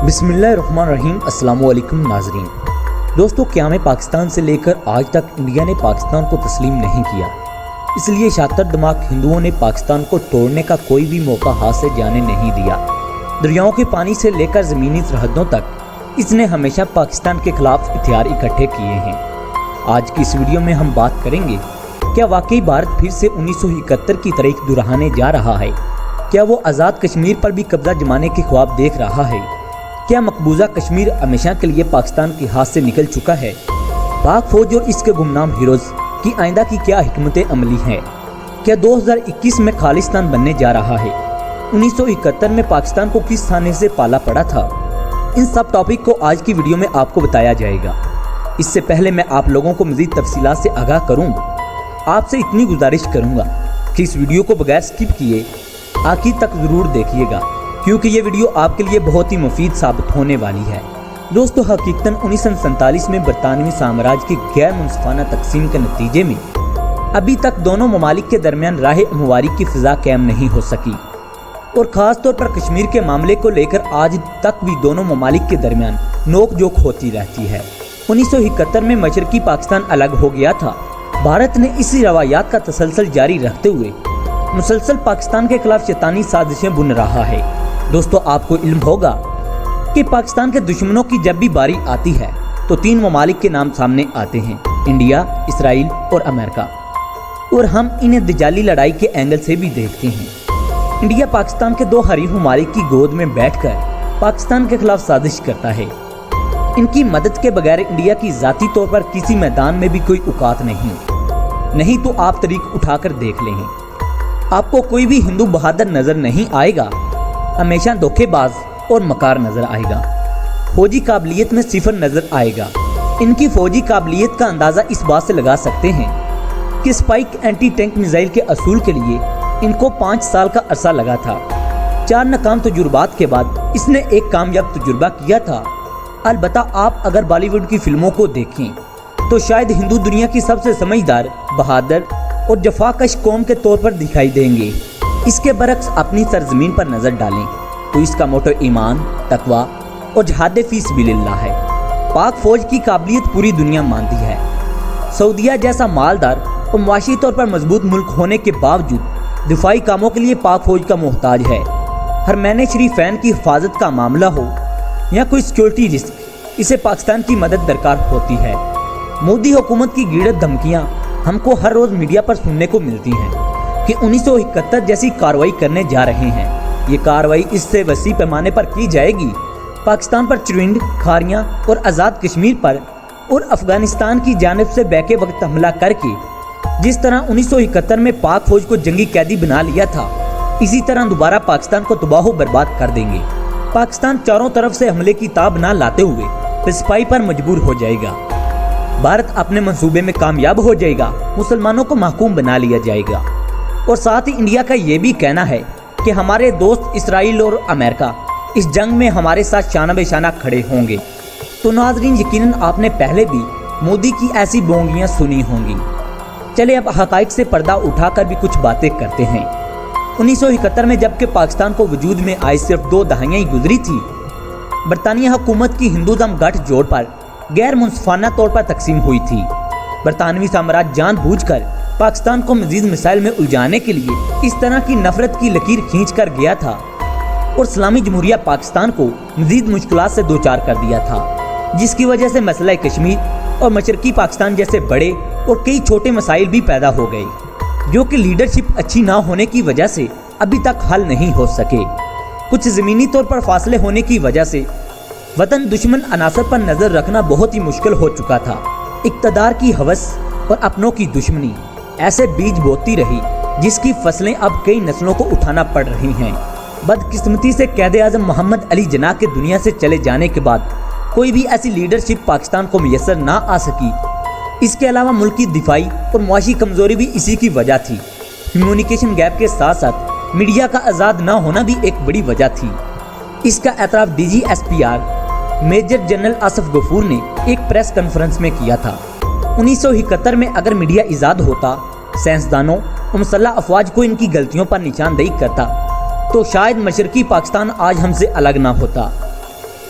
بسم اللہ الرحمن الرحیم۔ السلام علیکم ناظرین۔ دوستو، قیام پاکستان سے لے کر آج تک انڈیا نے پاکستان کو تسلیم نہیں کیا، اس لیے شاطر دماغ ہندوؤں نے پاکستان کو توڑنے کا کوئی بھی موقع ہاتھ سے جانے نہیں دیا۔ دریاؤں کے پانی سے لے کر زمینی سرحدوں تک اس نے ہمیشہ پاکستان کے خلاف ہتھیار اکٹھے کیے ہیں۔ آج کی اس ویڈیو میں ہم بات کریں گے، کیا واقعی بھارت پھر سے 1971 کی تاریخ دہرانے جا رہا ہے؟ کیا وہ آزاد کشمیر پر بھی قبضہ جمانے کے خواب دیکھ رہا ہے؟ کیا مقبوضہ کشمیر ہمیشہ کے لیے پاکستان کے ہاتھ سے نکل چکا ہے؟ پاک فوج اور اس کے گمنام ہیروز کی آئندہ کی کیا حکمت عملی ہے؟ کیا 2021 میں خالصتان بننے جا رہا ہے؟ 1971 میں پاکستان کو کس تھانے سے پالا پڑا تھا؟ ان سب ٹاپک کو آج کی ویڈیو میں آپ کو بتایا جائے گا۔ اس سے پہلے میں آپ لوگوں کو مزید تفصیلات سے آگاہ کروں، آپ سے اتنی گزارش کروں گا کہ اس ویڈیو کو بغیر سکپ کیے آخر تک ضرور دیکھیے گا، کیونکہ یہ ویڈیو آپ کے لیے بہت ہی مفید ثابت ہونے والی ہے۔ دوستو، حقیقتاً 1947 میں برطانوی سامراج کی غیر منصفانہ تقسیم کے نتیجے میں ابھی تک دونوں ممالک کے درمیان راہ ہمواری کی فضا قائم نہیں ہو سکی، اور خاص طور پر کشمیر کے معاملے کو لے کر آج تک بھی دونوں ممالک کے درمیان نوک جھوک ہوتی رہتی ہے۔ 1971 میں مشرقی پاکستان الگ ہو گیا تھا۔ بھارت نے اسی روایات کا تسلسل جاری رکھتے ہوئے مسلسل پاکستان کے خلاف شیطانی سازشیں بن رہا ہے۔ دوستو، آپ کو علم ہوگا کہ پاکستان کے دشمنوں کی جب بھی باری آتی ہے تو 3 ممالک کے نام سامنے آتے ہیں: انڈیا، اسرائیل اور امریکہ، اور ہم انہیں دجالی لڑائی کے اینگل سے بھی دیکھتے ہیں۔ انڈیا پاکستان کے 2 حریف ممالک کی گود میں بیٹھ کر پاکستان کے خلاف سازش کرتا ہے۔ ان کی مدد کے بغیر انڈیا کی ذاتی طور پر کسی میدان میں بھی کوئی اوقات نہیں تو آپ طریق اٹھا کر دیکھ لیں، آپ کو کوئی بھی ہندو بہادر نظر نہیں آئے گا، ہمیشہ دھوکے باز اور مکار نظر آئے گا۔ فوجی قابلیت میں صفر نظر آئے گا۔ ان کی فوجی قابلیت کا اندازہ اس بات سے لگا سکتے ہیں کہ اسپائک اینٹی ٹینک میزائل کے اصول کے لیے ان کو 5 سال کا عرصہ لگا تھا۔ 4 ناکام تجربات کے بعد اس نے ایک کامیاب تجربہ کیا تھا۔ البتہ آپ اگر بالی ووڈ کی فلموں کو دیکھیں تو شاید ہندو دنیا کی سب سے سمجھدار، بہادر اور جفاکش قوم کے طور پر دکھائی دیں گے۔ اس کے برعکس اپنی سرزمین پر نظر ڈالیں تو اس کا موٹو ایمان، تقوی اور جہاد فی سبیل اللہ ہے۔ پاک فوج کی قابلیت پوری دنیا مانتی ہے۔ سعودیہ جیسا مالدار اور معاشی طور پر مضبوط ملک ہونے کے باوجود دفاعی کاموں کے لیے پاک فوج کا محتاج ہے۔ حرمین شریفین کی حفاظت کا معاملہ ہو یا کوئی سیکیورٹی رسک، اسے پاکستان کی مدد درکار ہوتی ہے۔ مودی حکومت کی گیڑت دھمکیاں ہم کو ہر روز میڈیا پر سننے کو ملتی ہیں کہ 1971 جیسی کارروائی کرنے جا رہے ہیں۔ یہ کارروائی اس سے وسیع پیمانے پر کی جائے گی، پاکستان پر چرند، کھاریاں اور آزاد کشمیر پر، اور افغانستان کی جانب سے بیک وقت حملہ کر کے جس طرح 1971 میں پاک فوج کو جنگی قیدی بنا لیا تھا، اسی طرح دوبارہ پاکستان کو تباہ و برباد کر دیں گے۔ پاکستان چاروں طرف سے حملے کی تاب نہ لاتے ہوئے پسپائی پر مجبور ہو جائے گا۔ بھارت اپنے منصوبے میں کامیاب ہو جائے گا، مسلمانوں کو محکوم بنا لیا جائے گا، اور ساتھ ہی انڈیا کا یہ بھی کہنا ہے کہ ہمارے دوست اسرائیل اور امریکہ اس جنگ میں ہمارے ساتھ شانہ بے شانہ کھڑے ہوں گے۔ تو ناظرین، یقیناً آپ نے پہلے بھی مودی کی ایسی بونگیاں سنی ہوں گی۔ چلے اب حقائق سے پردہ اٹھا کر بھی کچھ باتیں کرتے ہیں۔ 1971 میں جبکہ پاکستان کو وجود میں آئے صرف 2 دہائیاں ہی گزری تھی، برطانیہ حکومت کی ہندوازم گٹھ جوڑ پر غیر منصفانہ طور پر تقسیم ہوئی تھی۔ برطانوی سامراج جان بوجھ کر پاکستان کو مزید مسائل میں الجھانے کے لیے اس طرح کی نفرت کی لکیر کھینچ کر گیا تھا، اور اسلامی جمہوریہ پاکستان کو مزید مشکلات سے دوچار کر دیا تھا، جس کی وجہ سے مسئلہ کشمیر اور مشرقی پاکستان جیسے بڑے اور کئی چھوٹے مسائل بھی پیدا ہو گئے، جو کہ لیڈرشپ اچھی نہ ہونے کی وجہ سے ابھی تک حل نہیں ہو سکے۔ کچھ زمینی طور پر فاصلے ہونے کی وجہ سے وطن دشمن عناصر پر نظر رکھنا بہت ہی مشکل ہو چکا تھا۔ اقتدار کی ہوس اور اپنوں کی دشمنی ایسے بیج بوتی رہی جس کی فصلیں اب کئی نسلوں کو اٹھانا پڑ رہی ہیں۔ بدقسمتی سے قائد اعظم محمد علی جناح کے دنیا سے چلے جانے کے بعد کوئی بھی ایسی لیڈرشپ پاکستان کو میسر نہ آ سکی۔ اس کے علاوہ ملک کی دفاعی اور معاشی کمزوری بھی اسی کی وجہ تھی۔ کمیونیکیشن گیپ کے ساتھ ساتھ میڈیا کا آزاد نہ ہونا بھی ایک بڑی وجہ تھی۔ اس کا اعتراف DGSPR میجر جنرل آصف غفور نے ایک پریس کانفرنس میں کیا تھا۔ 1971 میں اگر میڈیا آزاد ہوتا، سائنسدانوں اور مسلح افواج کو ان کی غلطیوں پر نشاندہی کرتا، تو شاید مشرقی پاکستان آج ہم سے الگ نہ ہوتا۔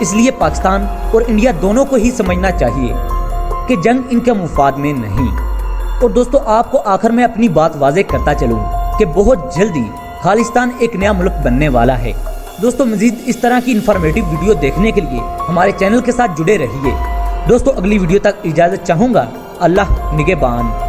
اس لیے پاکستان اور انڈیا دونوں کو ہی سمجھنا چاہیے کہ جنگ ان کے مفاد میں نہیں۔ اور دوستو آپ کو آخر میں اپنی بات واضح کرتا چلوں کہ بہت جلدی خالصتان ایک نیا ملک بننے والا ہے۔ دوستو مزید اس طرح کی انفارمیٹیو ویڈیو دیکھنے کے لیے ہمارے چینل کے ساتھ جڑے رہیے۔ دوستو اگلی ویڈیو تک اجازت چاہوں گا۔ اللہ نگہبان۔